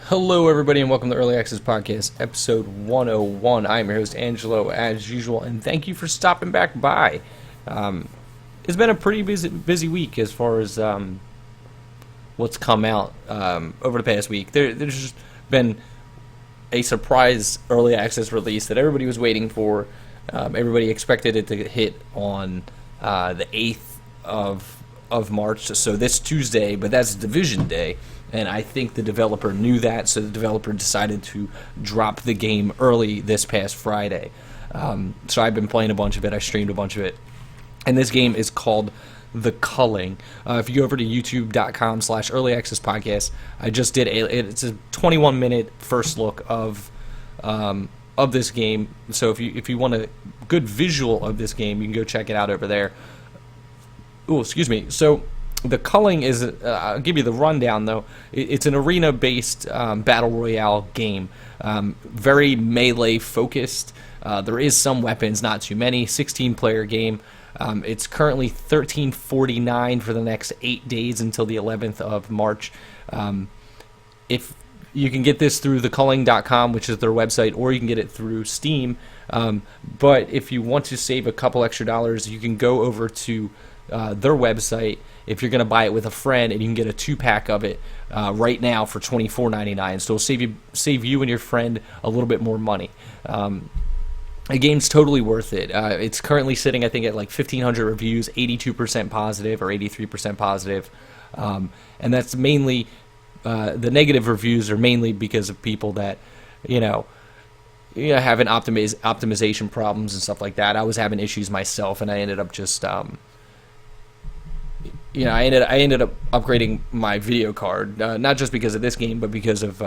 Hello, everybody, and welcome to Early Access Podcast, episode 101. I am your host, Angelo, as usual, and thank you for stopping back by. It's been a pretty busy week as far as what's come out over the past week. There's just been a surprise Early Access release that everybody was waiting for. Everybody expected it to hit on the 8th of March, so this Tuesday, but that's Division Day. And I think the developer knew that, so the developer decided to drop the game early this past Friday. So I've been playing a bunch of it. I streamed a bunch of it. And this game is called The Culling. If you go over to youtube.com/Early Access Podcast, I just did it's a 21-minute first look of this game. So if you want a good visual of this game, you can go check it out over there. Oh, excuse me. So The Culling is, I'll give you the rundown though. It's an arena-based battle royale game, very melee focused. There is some weapons, not too many. 16-player game. It's currently $13.49 for the next 8 days until the 11th of March. If you can get this through theculling.com, which is their website, or you can get it through Steam. But if you want to save a couple extra dollars, you can go over to their website if you're going to buy it with a friend, and you can get a 2-pack of it right now for $24.99. So it'll save you and your friend a little bit more money. The game's totally worth it. It's currently sitting, I think, at like 1,500 reviews, 82% positive or 83% positive. And that's mainly, the negative reviews are mainly because of people that, having optimization problems and stuff like that. I was having issues myself, and I ended up just, I ended up upgrading my video card, not just because of this game, but because of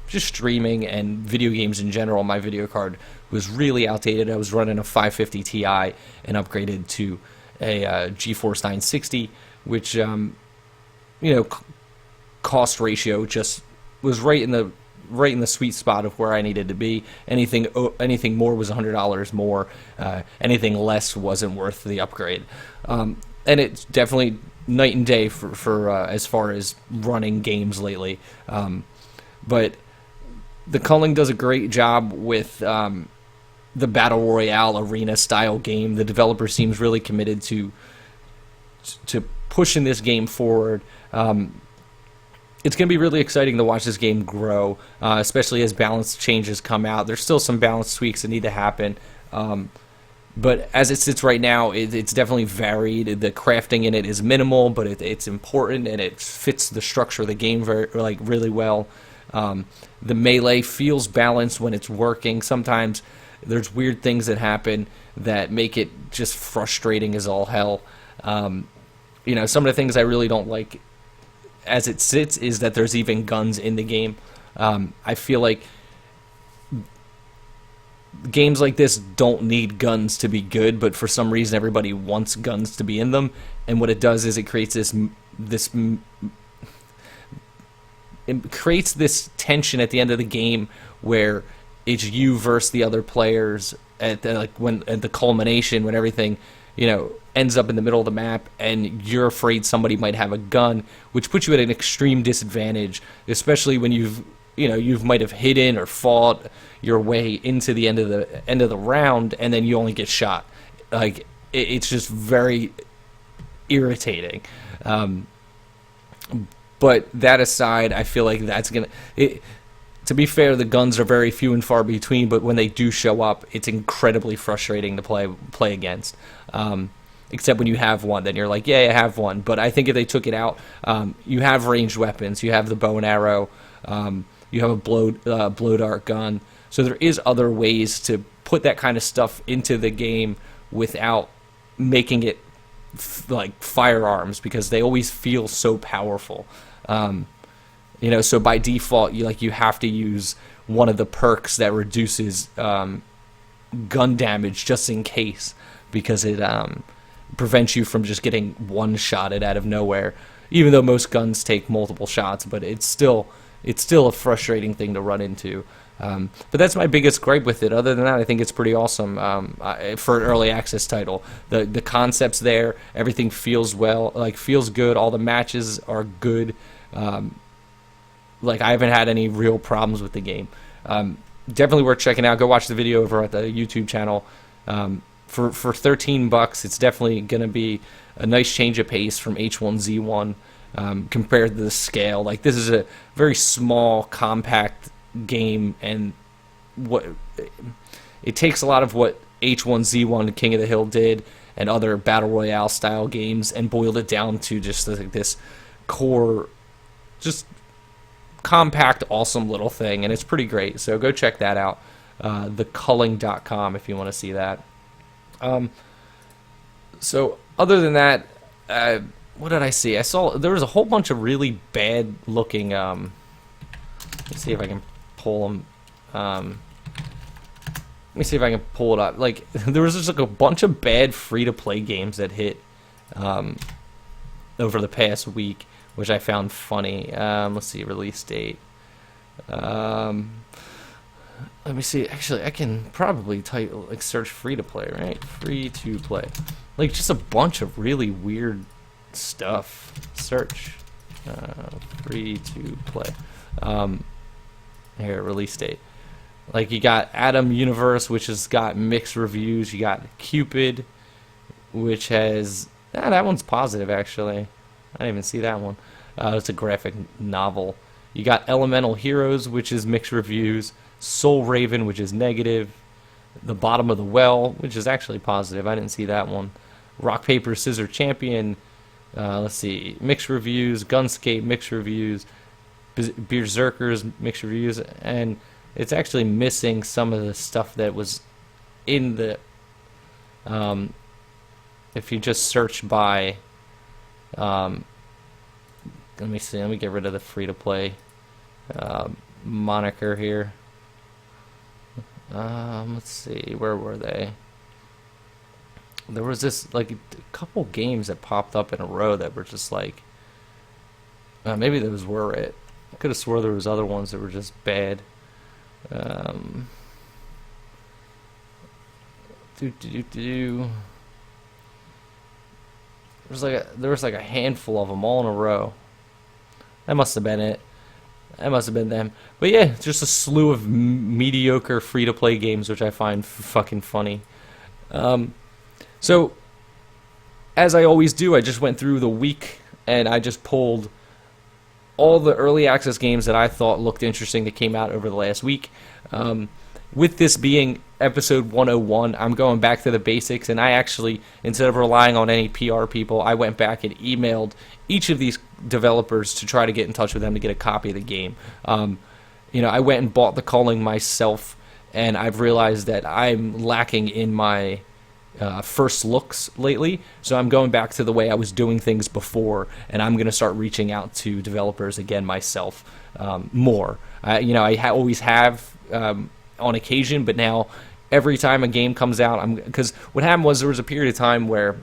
just streaming and video games in general. My video card was really outdated. I was running a 550 Ti and upgraded to a GeForce 960, which, cost ratio just was right in the sweet spot of where I needed to be. Anything more was $100 more. Anything less wasn't worth the upgrade. And it's definitely night and day for as far as running games lately. But the Culling does a great job with the Battle Royale arena style game. The developer seems really committed to pushing this game forward. It's going to be really exciting to watch this game grow, especially as balance changes come out. There's still some balance tweaks that need to happen. But as it sits right now, it's definitely varied. The crafting in it is minimal, but it's important, and it fits the structure of the game really well. The melee feels balanced when it's working. Sometimes there's weird things that happen that make it just frustrating as all hell. Some of the things I really don't like as it sits is that there's even guns in the game. I feel like games like this don't need guns to be good, but for some reason everybody wants guns to be in them, and what it does is it creates this tension at the end of the game where it's you versus the other players at the culmination, when everything ends up in the middle of the map, and you're afraid somebody might have a gun, which puts you at an extreme disadvantage, especially when you might have hidden or fought your way into the end of the round, and then you only get shot. Like, it's just very irritating. But that aside, I feel like that's gonna. To be fair, the guns are very few and far between, but when they do show up, it's incredibly frustrating to play against. Except when you have one, then you're like, yeah, I have one. But I think if they took it out, you have ranged weapons, you have the bow and arrow. You have a blow dart gun. So there is other ways to put that kind of stuff into the game without making it like firearms, because they always feel so powerful. So by default, you have to use one of the perks that reduces gun damage just in case, because it prevents you from just getting one-shotted out of nowhere. Even though most guns take multiple shots, but it's still a frustrating thing to run into. But that's my biggest gripe with it. Other than that, I think it's pretty awesome for an early access title. The concept's there. Everything feels good. All the matches are good. like I haven't had any real problems with the game. Definitely worth checking out. Go watch the video over at the YouTube channel. For $13, it's definitely going to be a nice change of pace from H1Z1 compared to the scale. Like, this is a very small, compact game, and what it takes a lot of what H1Z1 King of the Hill did and other battle royale style games and boiled it down to just like this core, just compact, awesome little thing, and it's pretty great. So go check that out. Theculling.com if you want to see that. So other than that, what did I see? I saw there was a whole bunch of really bad looking. Let's see if I can pull them. Let me see if I can pull it up. Like, there was just like a bunch of bad free-to-play games that hit over the past week, which I found funny. Let's see, release date. Let me see. Actually, I can probably type, like, search free-to-play, right? Free-to-play. Like, just a bunch of really weird stuff. Search. Free-to-play. Here, release date. Like, you got Atom Universe, which has got mixed reviews. You got Cupid, which has... that one's positive, actually. I didn't even see that one. It's a graphic novel. You got Elemental Heroes, which is mixed reviews. Soul Raven, which is negative. The Bottom of the Well, which is actually positive. I didn't see that one. Rock, Paper, Scissors Champion. Let's see. Mixed reviews. Gunscape, mixed reviews. Berserkers, mixed reviews. And... it's actually missing some of the stuff that was in the, if you just search by, let me see, let me get rid of the free-to-play moniker here. Let's see, where were they? There was this, like, a couple games that popped up in a row that were just like, maybe those were it. I could have swore there was other ones that were just bad. There was like a handful of them all in a row. That must have been it. That must have been them. But yeah, just a slew of mediocre free-to-play games, which I find fucking funny. So, as I always do, I just went through the week and I just pulled all the early access games that I thought looked interesting that came out over the last week. With this being episode 101, I'm going back to the basics, and I actually, instead of relying on any PR people, I went back and emailed each of these developers to try to get in touch with them to get a copy of the game. I went and bought the Culling myself, and I've realized that I'm lacking in my first looks lately, so I'm going back to the way I was doing things before, and I'm going to start reaching out to developers again myself more. I always have on occasion, but now every time a game comes out, because what happened was there was a period of time where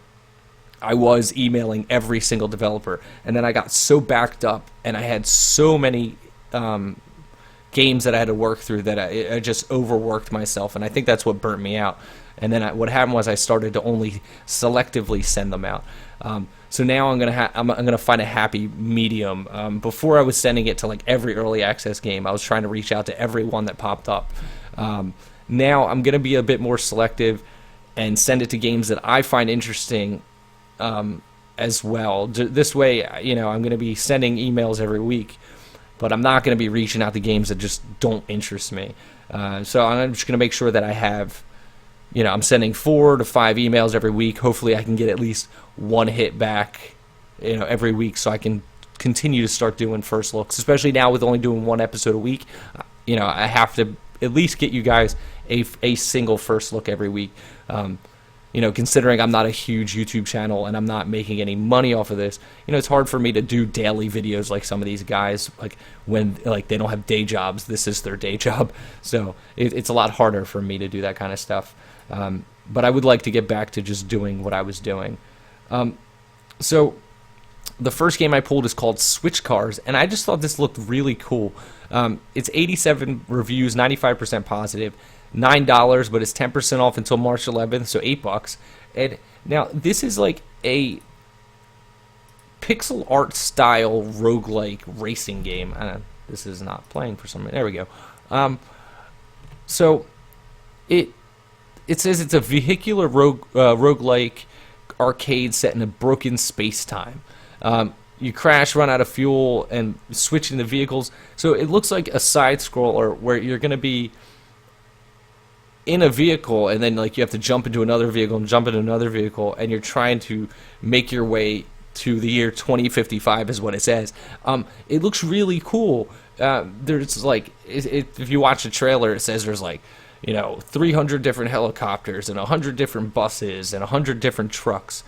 I was emailing every single developer, and then I got so backed up, and I had so many games that I had to work through that I just overworked myself, and I think that's what burnt me out. And then what happened was I started to only selectively send them out. So now I'm gonna find a happy medium. Before I was sending it to like every early access game. I was trying to reach out to everyone that popped up. Now I'm gonna be a bit more selective and send it to games that I find interesting as well. This way, I'm gonna be sending emails every week, but I'm not gonna be reaching out to games that just don't interest me. So I'm just gonna make sure that I have. I'm sending 4 to 5 emails every week. Hopefully I can get at least one hit back, every week, so I can continue to start doing first looks, especially now with only doing one episode a week. I have to at least get you guys a single first look every week. Considering I'm not a huge YouTube channel and I'm not making any money off of this, it's hard for me to do daily videos like some of these guys, like when they don't have day jobs. This is their day job, so it's a lot harder for me to do that kind of stuff. But I would like to get back to just doing what I was doing. So the first game I pulled is called Switchcars, and I just thought this looked really cool. It's 87 reviews, 95% positive, $9, but it's 10% off until March 11th, so $8. And now this is like a pixel art style roguelike racing game. This is not playing for some reason. There we go. So it says it's a vehicular roguelike arcade set in a broken space-time. You crash, run out of fuel, and switch into vehicles. So it looks like a side-scroller where you're going to be in a vehicle, and then like you have to jump into another vehicle and jump into another vehicle, and you're trying to make your way to the year 2055 is what it says. It looks really cool. There's like, if you watch the trailer, it says there's like, 300 different helicopters and 100 different buses and 100 different trucks.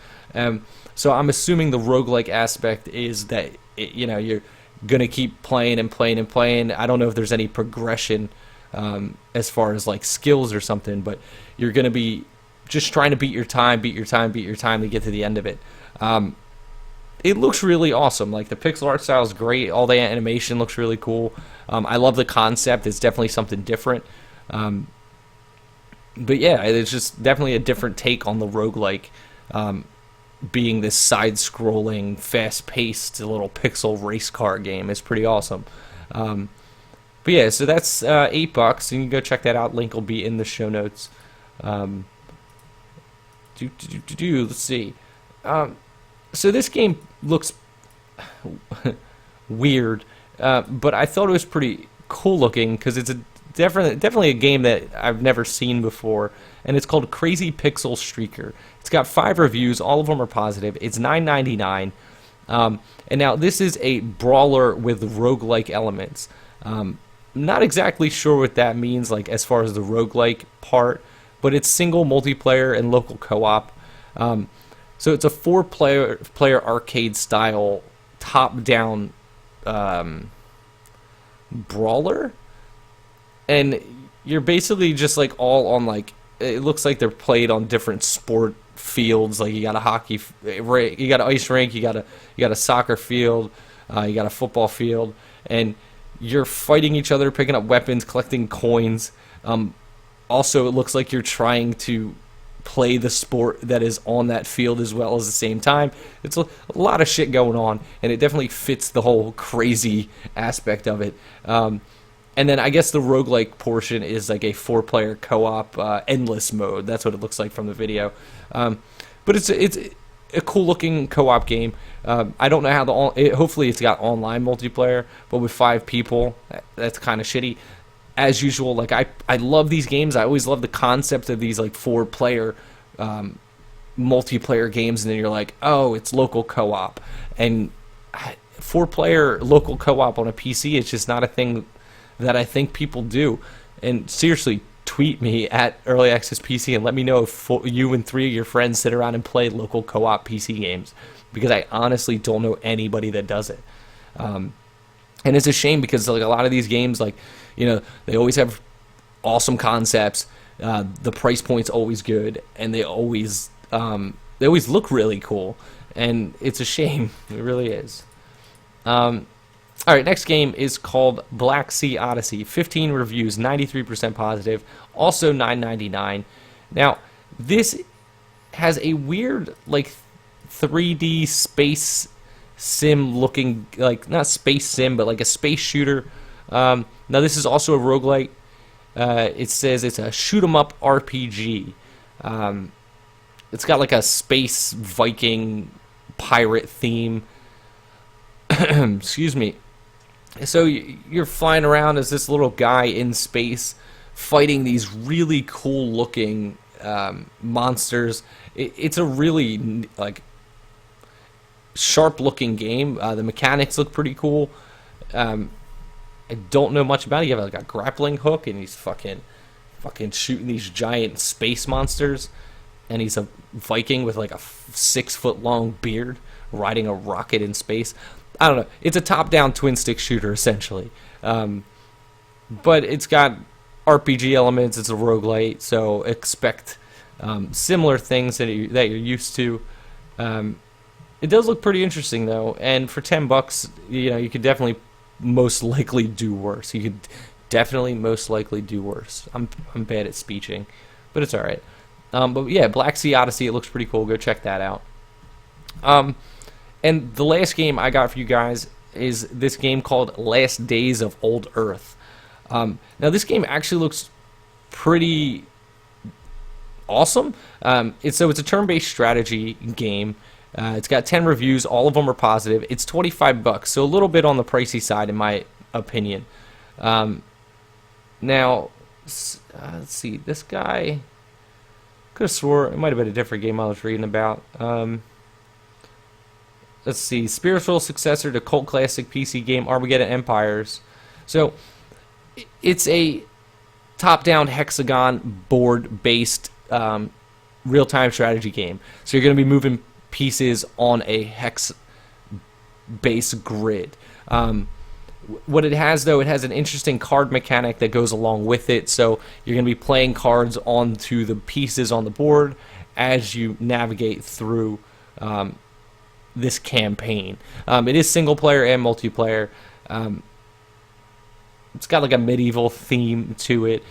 So I'm assuming the roguelike aspect is that, you're going to keep playing and playing and playing. I don't know if there's any progression as far as like skills or something, but you're going to be just trying to beat your time to get to the end of it. It looks really awesome. Like the pixel art style is great. All the animation looks really cool. I love the concept. It's definitely something different. But yeah, it's just definitely a different take on the roguelike, being this side-scrolling, fast-paced little pixel race car game. It's pretty awesome. But yeah, so that's $8, and you can go check that out. Link will be in the show notes. Let's see. So this game looks weird, but I thought it was pretty cool looking because it's definitely a game that I've never seen before, and it's called Crazy Pixel Streaker. It's got 5 reviews, all of them are positive. It's $9.99, and now this is a brawler with roguelike elements. Not exactly sure what that means, like as far as the roguelike part, but it's single multiplayer and local co-op. So it's a 4-player arcade style top-down brawler, and you're basically just like all on like, it looks like they're played on different sport fields. Like you got a hockey, you got an ice rink, you got a soccer field, you got a football field, and you're fighting each other, picking up weapons, collecting coins. Also, it looks like you're trying to play the sport that is on that field as well as the same time. It's a lot of shit going on, and it definitely fits the whole crazy aspect of it. And then I guess the roguelike portion is like a 4-player co-op endless mode. That's what it looks like from the video. But it's a cool looking co-op game. I don't know how hopefully it's got online multiplayer, but with 5 people, that's kind of shitty. As usual, like I love these games. I always love the concept of these like 4-player multiplayer games, and then you're like, oh, it's local co-op. And 4-player local co-op on a PC, it's just not a thing that I think people do. And seriously, tweet me at Early Access PC and let me know if you and 3 of your friends sit around and play local co-op PC games, because I honestly don't know anybody that does it. And it's a shame because like a lot of these games, like, they always have awesome concepts. The price point's always good, and they always look really cool. And it's a shame. It really is. All right, next game is called Blacksea Odyssey. 15 reviews, 93% positive, also $9.99. Now, this has a weird, like, 3D space sim looking, like, not space sim, but like a space shooter. Now, this is also a roguelike. It says it's a shoot-'em-up RPG. It's got like a space Viking pirate theme. Excuse me. So you're flying around as this little guy in space fighting these really cool looking monsters. It's a really like sharp looking game. The mechanics look pretty cool. I don't know much about it. You have like a grappling hook, and he's fucking shooting these giant space monsters. And he's a Viking with like a 6-foot long beard riding a rocket in space. I don't know. It's a top-down twin-stick shooter, essentially. But it's got RPG elements. It's a roguelite, so expect similar things that you're used to. It does look pretty interesting, though. And for $10, you could definitely most likely do worse. You could definitely most likely do worse. I'm bad at speeching, but it's all right. But yeah, Blacksea Odyssey. It looks pretty cool. Go check that out. And the last game I got for you guys is this game called Last Days of Old Earth. Now, this game actually looks pretty awesome. It's a turn-based strategy game. It's got 10 reviews. All of them are positive. It's $25, so a little bit on the pricey side, in my opinion. Now, let's see. This guy, could have swore it might have been a different game I was reading about. Let's see. Spiritual successor to cult classic PC game Armageddon Empires. So, it's a top-down hexagon board-based real-time strategy game. So you're going to be moving pieces on a hex-based grid. What it has, though, it has an interesting card mechanic that goes along with it. So you're going to be playing cards onto the pieces on the board as you navigate through this campaign. It is single-player and multiplayer. It's got like a medieval theme to it.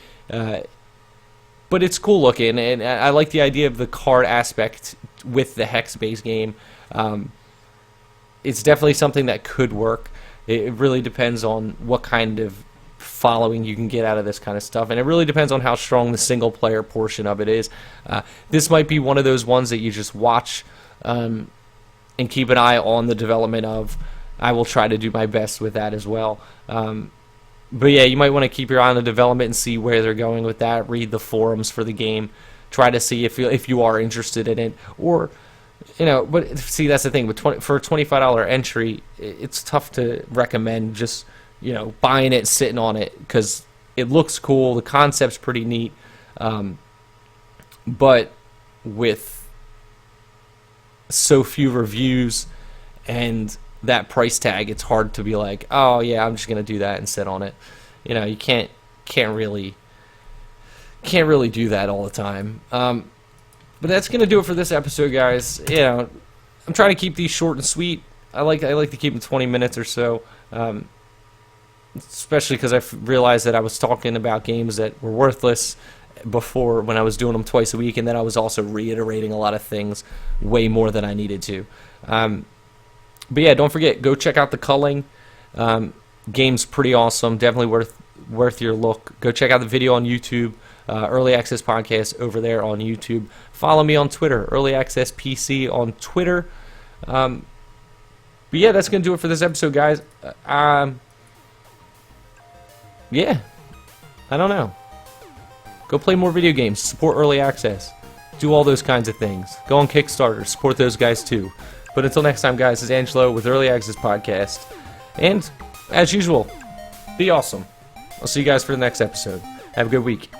But it's cool looking, and I like the idea of the card aspect with the hex-based game. It's definitely something that could work. It really depends on what kind of following you can get out of this kind of stuff, and it really depends on how strong the single-player portion of it is. This might be one of those ones that you just watch and keep an eye on the development of. I will try to do my best with that as well. But yeah, you might want to keep your eye on the development and see where they're going with that. Read the forums for the game. Try to see if you are interested in it. Or, but see, that's the thing. For a $25 entry, it's tough to recommend just, buying it, sitting on it, because it looks cool. The concept's pretty neat. But with so few reviews and that price tag, it's hard to be like, oh yeah, I'm just gonna do that and sit on it. You can't really do that all the time. But that's gonna do it for this episode, guys. I'm trying to keep these short and sweet. I like to keep them 20 minutes or so, especially because I realized that I was talking about games that were worthless before when I was doing them twice a week, and then I was also reiterating a lot of things way more than I needed to. But yeah, don't forget, go check out the Culling. Game's pretty awesome. Definitely worth your look. Go check out the video on YouTube. Early Access Podcast over there on YouTube. Follow me on Twitter, Early Access PC on Twitter. But yeah, that's going to do it for this episode, guys. Yeah, I don't know. Go play more video games. Support Early Access. Do all those kinds of things. Go on Kickstarter. Support those guys too. But until next time, guys, this is Angelo with Early Access Podcast. And, as usual, be awesome. I'll see you guys for the next episode. Have a good week.